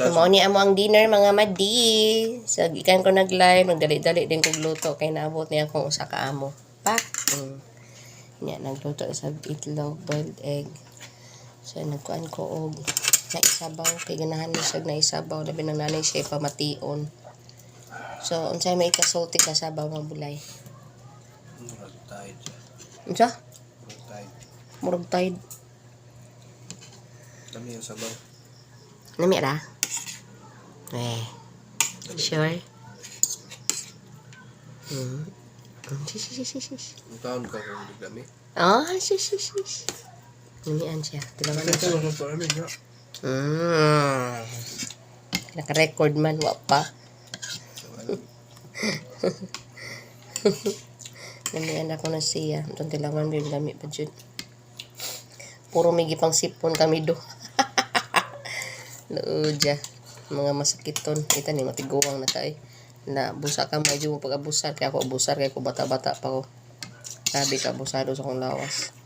Mao ni amo ang dinner mga madi. So gikan ko nag-live, nagdali-dali din kog luto kay naabot niya akong usa ka amo. Pa. Nya nagluto sa itlog, boiled egg. So nagkuan ko og naisabaw kay ganahan ni siya naisabaw labi nang nanay siya pamation. So unsay may kasulti ka sabaw nga bulay? Murag tide. Unsa? Murag tide. Murag tide. Kami yung sabaw. Nami ra? Sure? Sis. Ang taon ka kung hindi kami. Sis. Namian siya. Tilawan na Ito siya. lang pa kami nga. Naka-record man, wa pa. Namian ako na siya. Itong tilawan, may lami pa dyan. Puro may gipang sipon kami do. Luudya. Mga masakiton. Kita ni matiguang na tayo. Na busa ka medyo mo pag-abusar. Kaya ako abusar. Kaya ako bata-bata pa ko. Sabi ka abusado sa akong lawas.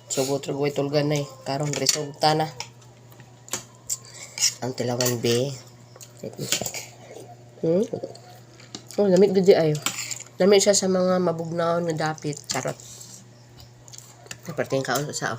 Sugot rugoy tulgan na eh. Karon resulta na. Ang tilawan be. Oh, lamig gudi ayo. Lamig siya sa mga mabugnaon na dapit. Charot. Naparting kaon sa sao.